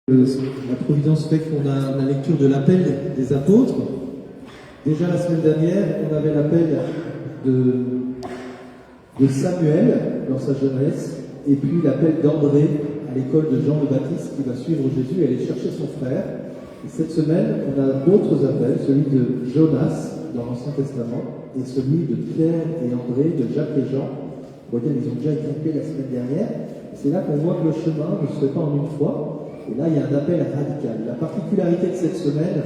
La Providence fait qu'on a la lecture de l'appel des apôtres. Déjà la semaine dernière, on avait l'appel de Samuel dans sa jeunesse, et puis l'appel d'André à l'école de Jean le Baptiste qui va suivre Jésus et aller chercher son frère. Et cette semaine, on a d'autres appels, celui de Jonas dans l'Ancien Testament et celui de Pierre et André, de Jacques et Jean, pour lesquels ils ont déjà été appelés la semaine dernière. Et c'est là qu'on voit que le chemin ne se fait pas en une fois. Et là, il y a un appel radical. La particularité de cette semaine,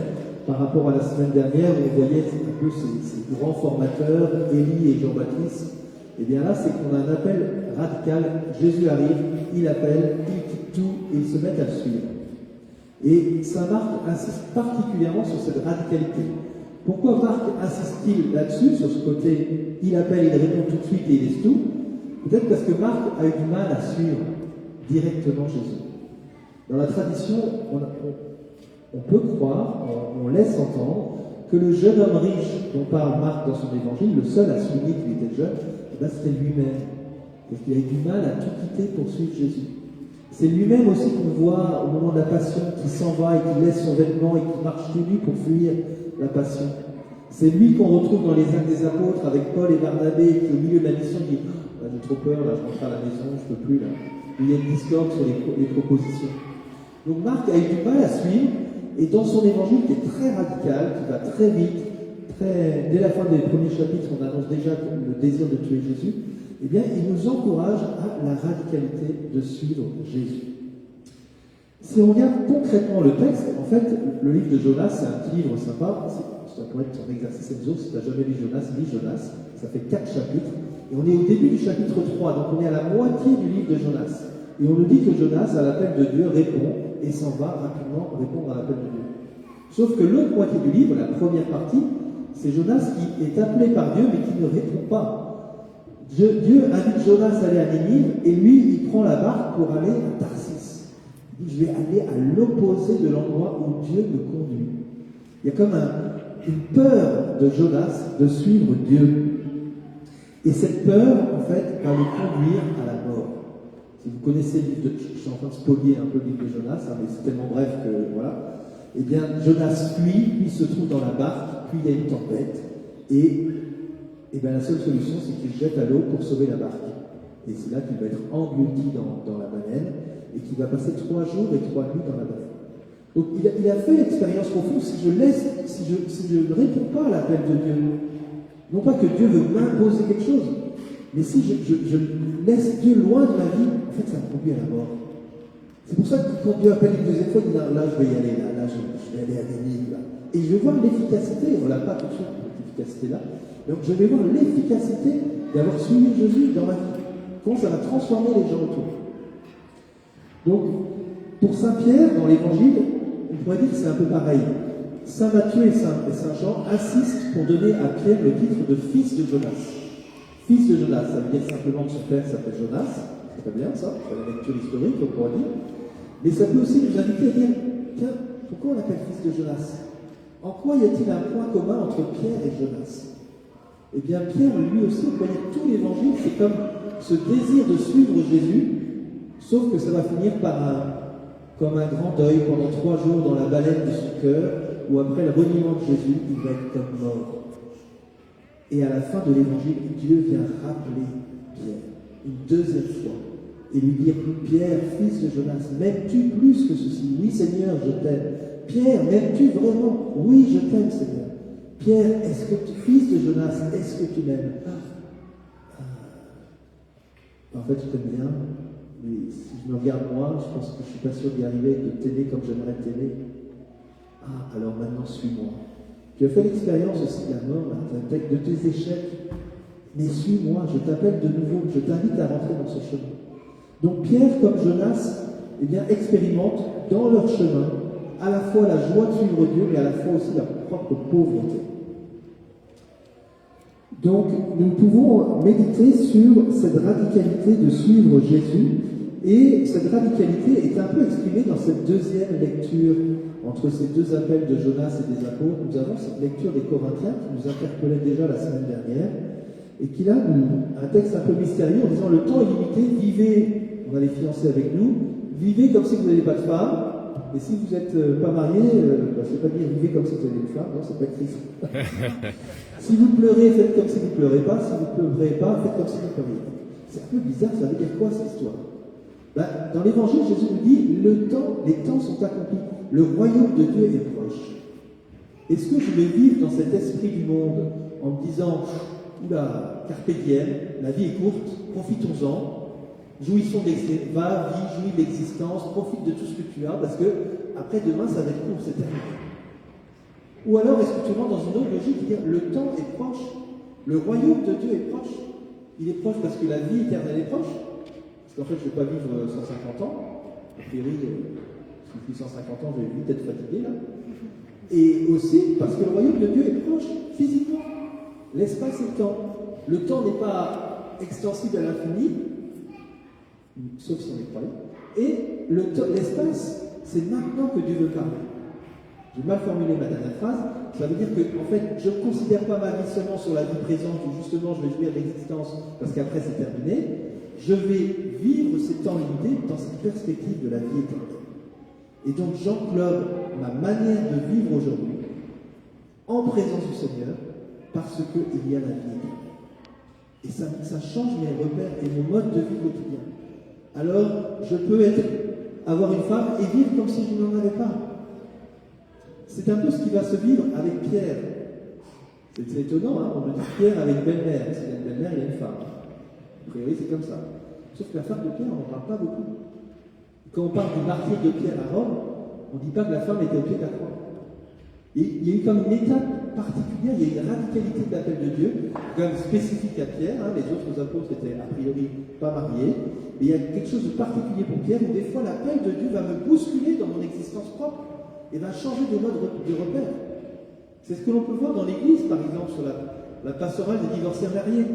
par rapport à la semaine dernière, où on voyait un peu ces grands formateurs, Élie et Jean-Baptiste, et bien là, c'est qu'on a un appel radical. Jésus arrive, il appelle, il quitte tout, et ils se mettent à le suivre. Et Saint Marc insiste particulièrement sur cette radicalité. Pourquoi Marc insiste-t-il là-dessus, sur ce côté, il appelle, il répond tout de suite et il laisse tout? Peut-être parce que Marc a eu du mal à suivre directement Jésus. Dans la tradition, on peut croire, on laisse entendre que le jeune homme riche dont parle Marc dans son évangile, le seul à souligner qu'il était jeune, c'était lui-même. Parce qu'il a eu du mal à tout quitter pour suivre Jésus. C'est lui-même aussi qu'on voit au moment de la passion, qui s'en va et qui laisse son vêtement et qui marche tout nu pour fuir la passion. C'est lui qu'on retrouve dans les Actes des Apôtres avec Paul et Barnabé, qui au milieu de la mission dit « J'ai trop peur, là, je rentre à la maison, je ne peux plus. » là. Il y a une discorde sur les propositions. Donc Marc a eu du mal à suivre, et dans son évangile qui est très radical, qui va très vite, dès la fin des premiers chapitres, on annonce déjà le désir de tuer Jésus, eh bien, il nous encourage à la radicalité de suivre Jésus. Si on regarde concrètement le texte, en fait, le livre de Jonas, c'est un petit livre sympa, ça pourrait être ton exercice exo, si tu n'as jamais lu Jonas, lis Jonas, ça fait 4 chapitres, et on est au début du chapitre 3, donc on est à la moitié du livre de Jonas. Et on nous dit que Jonas, à l'appel de Dieu, répond et s'en va rapidement répondre à l'appel de Dieu. Sauf que l'autre moitié du livre, la première partie, c'est Jonas qui est appelé par Dieu mais qui ne répond pas. Dieu invite Jonas à aller à Ninive et lui, il prend la barque pour aller à Tarsis. Il dit, je vais aller à l'opposé de l'endroit où Dieu me conduit. Il y a comme une peur de Jonas de suivre Dieu. Et cette peur, en fait, va le conduire à la mort. Si vous connaissez le livre de... Je suis en train de spolier un peu le livre de Jonas, hein, mais c'est tellement bref que voilà. Eh bien, Jonas fuit, puis se trouve dans la barque, puis il y a une tempête, et bien, la seule solution, c'est qu'il se jette à l'eau pour sauver la barque. Et c'est là qu'il va être englouti dans la baleine, et qu'il va passer 3 jours et 3 nuits dans la baleine. Donc, il a fait l'expérience profonde. Si je ne réponds pas à l'appel de Dieu, non pas que Dieu veut m'imposer quelque chose, mais si je laisse Dieu loin de ma vie, en fait, ça me conduit à la mort. C'est pour ça que quand Dieu appelle une deuxième fois, il dit là, je vais y aller, là, je vais aller à Ninive, là. Et je vais voir l'efficacité, on ne l'a pas tout de suite, cette efficacité-là. Donc, je vais voir l'efficacité d'avoir suivi Jésus dans ma vie. Comment ça va transformer les gens autour. Donc, pour Saint Pierre, dans l'Évangile, on pourrait dire que c'est un peu pareil. Saint Matthieu et Saint Jean insistent pour donner à Pierre le titre de fils de Jonas. Fils de Jonas, ça veut dire simplement que son père s'appelle Jonas, c'est très bien ça, c'est la lecture historique, on pourrait dire. Mais ça peut aussi nous inviter à dire, tiens, pourquoi on l'appelle fils de Jonas? En quoi y a-t-il un point commun entre Pierre et Jonas? Eh bien, Pierre, lui aussi, on peut dire tout l'évangile, c'est comme ce désir de suivre Jésus, sauf que ça va finir par comme un grand deuil pendant 3 jours dans la baleine de son cœur, où après le reniement de Jésus, il va être comme mort. Et à la fin de l'évangile, Dieu vient rappeler Pierre une deuxième fois et lui dire, Pierre, fils de Jonas, m'aimes-tu plus que ceci? Oui, Seigneur, je t'aime. Pierre, m'aimes-tu vraiment? Oui, je t'aime, Seigneur. Pierre, fils de Jonas, est-ce que tu m'aimes? En fait, je t'aime bien, mais si je me regarde moi, je pense que je suis pas sûr d'y arriver, de t'aimer comme j'aimerais t'aimer. Alors maintenant, suis-moi. Tu as fait l'expérience aussi de la mort, de tes échecs, mais suis-moi, je t'appelle de nouveau, je t'invite à rentrer dans ce chemin. Donc Pierre, comme Jonas, eh bien, expérimentent dans leur chemin à la fois la joie de suivre Dieu, mais à la fois aussi leur propre pauvreté. Donc nous pouvons méditer sur cette radicalité de suivre Jésus, et cette radicalité est un peu exprimée dans cette deuxième lecture. Entre ces 2 appels de Jonas et des apôtres, nous avons cette lecture des Corinthiens qui nous interpellait déjà la semaine dernière et qui là, un texte un peu mystérieux en disant le temps est limité, vivez, on a les fiancés avec nous, vivez comme si vous n'avez pas de femme, Et si vous n'êtes pas marié, c'est pas dire vivez comme si vous étiez une femme, non, c'est pas Christ. Si vous pleurez, faites comme si vous ne pleurez pas. Si vous ne pleurez pas, faites comme si vous pleurez. C'est un peu bizarre, ça veut dire quoi cette histoire? Dans l'évangile, Jésus nous dit les temps sont accomplis, le royaume de Dieu est proche. Est-ce que je vais vivre dans cet esprit du monde en me disant oula, carpe diem, la vie est courte, profitons-en, jouissons de l'existence, jouis de l'existence, profite de tout ce que tu as, parce que après demain ça va être court, c'est terminé. Ou alors est-ce que tu rentres dans une autre logique, dire le temps est proche, le royaume de Dieu est proche. Il est proche parce que la vie éternelle est proche. Parce qu'en fait, je ne vais pas vivre 150 ans. A priori, si je vis 150 ans, je vais vite être fatigué là. Et aussi parce que le royaume de Dieu est proche, physiquement. L'espace et le temps. Le temps n'est pas extensible à l'infini, sauf si on est croyant. Et l'espace, c'est maintenant que Dieu veut parler. J'ai mal formulé ma dernière phrase. Ça veut dire que, en fait, je ne considère pas ma vie seulement sur la vie présente où justement je vais jouir de l'existence parce qu'après c'est terminé. Je vais vivre ces temps limités dans cette perspective de la vie éternelle. Et donc j'englobe ma manière de vivre aujourd'hui en présence du Seigneur parce qu'il y a la vie éternelle. Et ça change mes repères et mon mode de vie quotidien. Alors, je peux avoir une femme et vivre comme si je n'en avais pas. C'est un peu ce qui va se vivre avec Pierre. C'est étonnant, hein, on me dit Pierre avec belle-mère. S'il y a une belle-mère, il y a une femme. A priori, c'est comme ça. Sauf que la femme de Pierre, on n'en parle pas beaucoup. Quand on parle du martyr de Pierre à Rome, on ne dit pas que la femme était au pied de la croix. Et il y a eu comme une étape particulière, il y a eu une radicalité de l'appel de Dieu, quand même spécifique à Pierre. Hein, les autres apôtres étaient a priori pas mariés. Mais il y a quelque chose de particulier pour Pierre où des fois l'appel de Dieu va me bousculer dans mon existence propre et va changer de mode de repère. C'est ce que l'on peut voir dans l'Église, par exemple, sur la pastorale des divorcés mariés.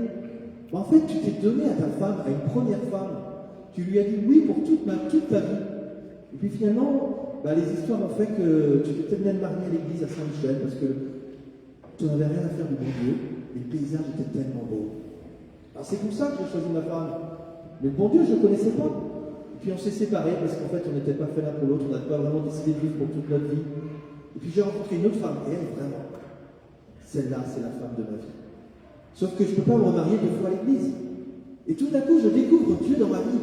En fait, tu t'es donné à ta femme, à une première femme. Tu lui as dit oui pour toute ta vie. Et puis finalement, les histoires ont fait que tu t'es même marié à l'église à Saint-Michel parce que tu n'avais rien à faire du bon Dieu. Et le paysage était tellement beau. Alors c'est pour ça que j'ai choisi ma femme. Mais le bon Dieu, je ne le connaissais pas. Et puis on s'est séparés parce qu'en fait, on n'était pas fait l'un pour l'autre. On n'avait pas vraiment décidé de vivre pour toute notre vie. Et puis j'ai rencontré une autre femme. Et elle, vraiment, celle-là, c'est la femme de ma vie. Sauf que je ne peux pas me remarier 2 fois à l'église. Et tout d'un coup, je découvre Dieu dans ma vie.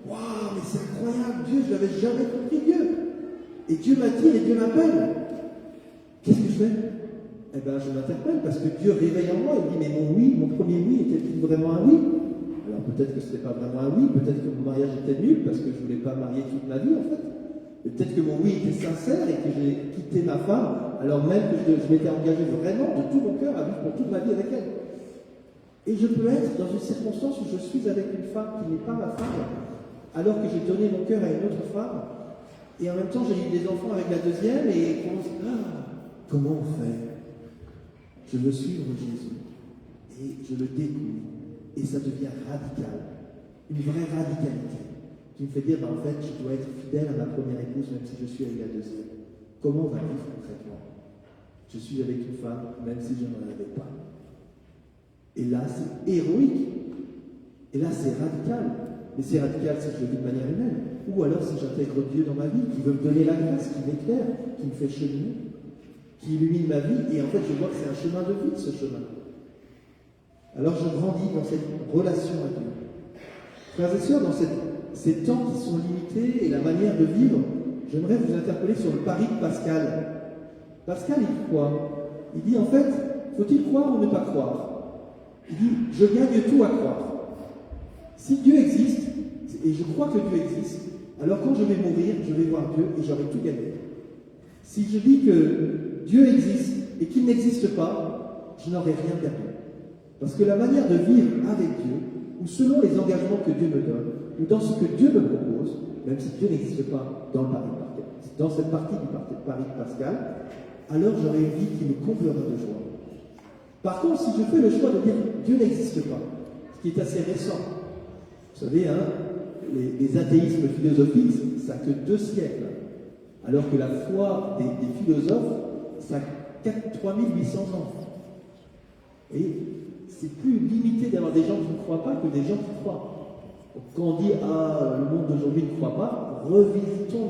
Waouh, mais c'est incroyable, Dieu, je n'avais jamais compris Dieu. Et Dieu m'attire et Dieu m'appelle. Qu'est-ce que je fais? Eh bien, je m'interpelle parce que Dieu réveille en moi. Il dit, mais mon premier oui était-il vraiment un oui? Alors peut-être que ce n'était pas vraiment un oui, peut-être que mon mariage était nul parce que je ne voulais pas marier toute ma vie en fait. Et peut-être que mon oui était sincère et que j'ai quitté ma femme alors même que je m'étais engagé vraiment de tout mon cœur à vivre pour toute ma vie avec elle. Et je peux être dans une circonstance où je suis avec une femme qui n'est pas ma femme, alors que j'ai donné mon cœur à une autre femme, et en même temps j'ai eu des enfants avec la deuxième, et comment on fait? Je veux suivre Jésus, et je le découvre, et ça devient radical, une vraie radicalité, qui me fait dire, en fait, je dois être fidèle à ma première épouse, même si je suis avec la deuxième. Comment on va vivre concrètement? Je suis avec une femme, même si je n'en avais pas. Et là, c'est héroïque. Et là, c'est radical. Mais c'est radical si je le vis de manière humaine. Ou alors si j'intègre Dieu dans ma vie, qui veut me donner la grâce, qui m'éclaire, qui me fait cheminer, qui illumine ma vie. Et en fait, je vois que c'est un chemin de vie, ce chemin. Alors, je grandis dans cette relation à Dieu. Frères et sœurs, dans ces temps qui sont limités et la manière de vivre, j'aimerais vous interpeller sur le pari de Pascal. Pascal, il dit quoi? Il dit, en fait, faut-il croire ou ne pas croire? Il dit, je gagne tout à croire. Si Dieu existe, et je crois que Dieu existe, alors quand je vais mourir, je vais voir Dieu et j'aurai tout gagné. Si je dis que Dieu existe et qu'il n'existe pas, je n'aurai rien perdu. Parce que la manière de vivre avec Dieu, ou selon les engagements que Dieu me donne, ou dans ce que Dieu me propose, même si Dieu n'existe pas dans le pari de Pascal, dans cette partie du pari de Pascal, alors j'aurai une vie qui me comblera de joie. Par contre, si je fais le choix de dire Dieu n'existe pas, ce qui est assez récent, vous savez, hein, les athéismes philosophiques, ça n'a que 2 siècles, alors que la foi des philosophes, ça a 3800 ans. Et c'est plus limité d'avoir des gens qui ne croient pas que des gens qui croient. Donc, quand on dit le monde d'aujourd'hui ne croit pas, revisitons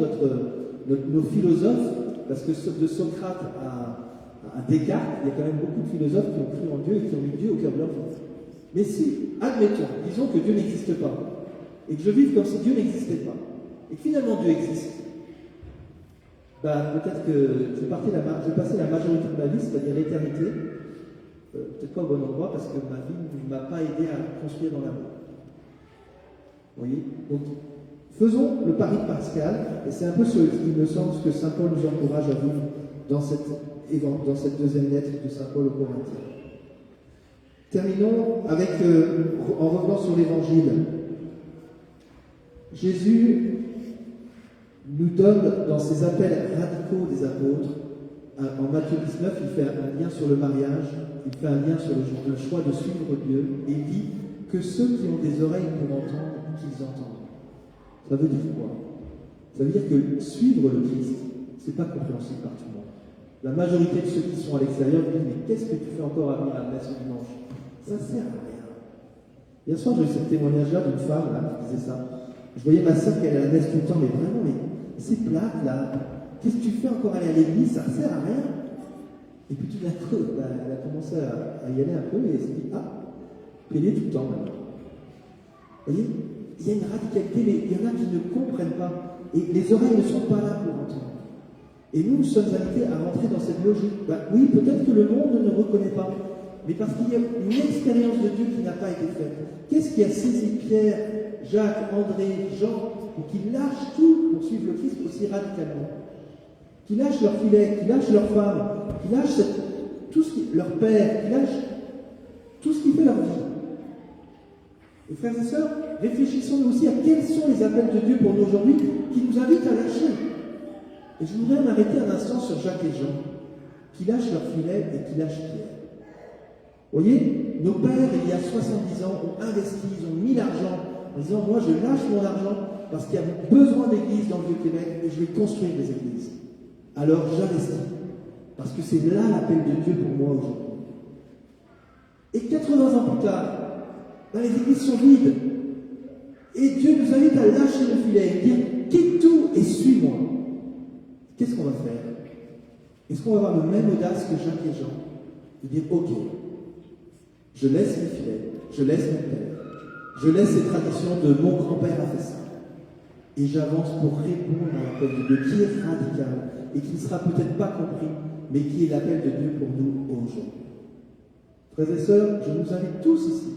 nos philosophes, parce que de Socrate à Descartes, il y a quand même beaucoup de philosophes qui ont cru en Dieu et qui ont mis Dieu au cœur de leur vie. Mais si, admettons, disons que Dieu n'existe pas, et que je vive comme si Dieu n'existait pas, et que finalement Dieu existe, peut-être que je vais passer la majorité de ma vie, c'est-à-dire l'éternité, peut-être pas au bon endroit, parce que ma vie ne m'a pas aidé à construire dans l'amour. Vous voyez? Donc, faisons le pari de Pascal, et c'est un peu ce qui me semble ce que Saint Paul nous encourage à vivre dans cette deuxième lettre de Saint Paul aux Corinthiens. Terminons avec, en revenant sur l'Évangile. Jésus nous donne dans ses appels radicaux des apôtres, en Matthieu 19, il fait un lien sur le mariage, il fait un lien sur le choix de suivre Dieu, et il dit que ceux qui ont des oreilles pour entendre, qu'ils entendent. Ça veut dire quoi? Ça veut dire que suivre le Christ, c'est pas compréhensible par tout le monde. La majorité de ceux qui sont à l'extérieur disent mais qu'est-ce que tu fais encore à venir à la messe le dimanche? Ça sert à rien. Hier soir, j'ai eu ce témoignage-là d'une femme là, qui disait ça. Je voyais ma sœur qui allait à la messe tout le temps, mais vraiment, c'est plate là. Qu'est-ce que tu fais encore aller à l'église? Ça sert à rien. Et puis tout d'un coup, elle a commencé à y aller un peu et elle s'est dit puis elle est tout le temps maintenant. Vous voyez? Il y a une radicalité, mais il y en a qui ne comprennent pas. Et les oreilles ne sont pas là pour entendre. Et nous sommes invités à rentrer dans cette logique. Oui, peut-être que le monde ne reconnaît pas, mais parce qu'il y a une expérience de Dieu qui n'a pas été faite. Qu'est-ce qui a saisi Pierre, Jacques, André, Jean, pour qu'ils lâchent tout pour suivre le Christ aussi radicalement? Qu'ils lâchent leur filet, qu'ils lâchent leur femme, qu'ils lâchent leur père, qu'ils lâchent tout ce qui fait leur vie. Et frères et sœurs, réfléchissons aussi à quels sont les appels de Dieu pour nous aujourd'hui qui nous invitent à lâcher. Et je voudrais m'arrêter un instant sur Jacques et Jean, qui lâchent leur filet et qui lâchent Pierre. Vous voyez, nos pères, il y a 70 ans, ont investi, ils ont mis l'argent en disant moi je lâche mon argent parce qu'il y a besoin d'églises dans le Vieux-Québec et je vais construire des églises. Alors j'investis, parce que c'est là l'appel de Dieu pour moi aujourd'hui. Et 80 ans plus tard, les églises sont vides. Et Dieu nous invite à lâcher le filet et dire quitte tout et suis-moi. Qu'est-ce qu'on va faire? Est-ce qu'on va avoir le même audace que Jacques et Jean? De dire ok, je laisse mes filets, je laisse mon père, je laisse ces traditions de mon grand-père a fait ça. Et j'avance pour répondre à l'appel de Dieu qui est radical et qui ne sera peut-être pas compris, mais qui est l'appel de Dieu pour nous aujourd'hui. Frères et sœurs, je nous invite tous ici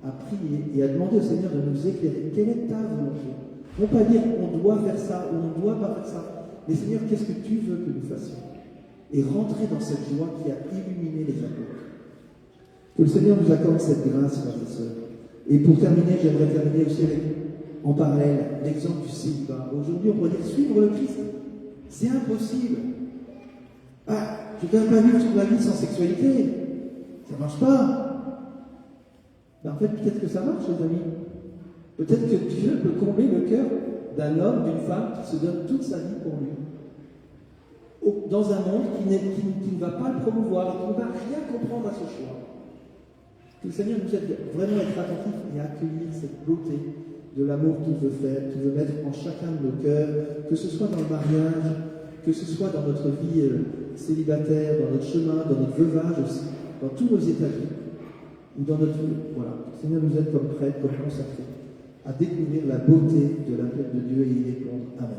à prier et à demander au Seigneur de nous éclairer. Quelle est ta volonté? Non pas dire on doit faire ça ou on ne doit pas faire ça, mais Seigneur, qu'est-ce que tu veux que nous fassions? Et rentrer dans cette joie qui a illuminé les apôtres. Que le Seigneur nous accorde cette grâce, frères et sœurs. Et pour terminer, j'aimerais terminer aussi avec, en parallèle, l'exemple du célibat. Aujourd'hui, on pourrait dire suivre le Christ. C'est impossible. Je ne peux pas vivre toute ma vie sans sexualité. Ça ne marche pas. En fait, peut-être que ça marche, les amis. Peut-être que Dieu peut combler le cœur d'un homme, d'une femme qui se donne toute sa vie pour lui. Dans un monde qui ne va pas le promouvoir et qui ne va rien comprendre à ce choix. Que le Seigneur nous aide vraiment à être attentifs et à accueillir cette beauté de l'amour qu'il veut faire, qu'il veut mettre en chacun de nos cœurs, que ce soit dans le mariage, que ce soit dans notre vie célibataire, dans notre chemin, dans notre veuvage aussi, dans tous nos états de vie, ou dans notre vie. Voilà. Que le Seigneur nous aide comme prêtres, comme consacrés, à découvrir la beauté de l'appel de Dieu et y répondre. Amen.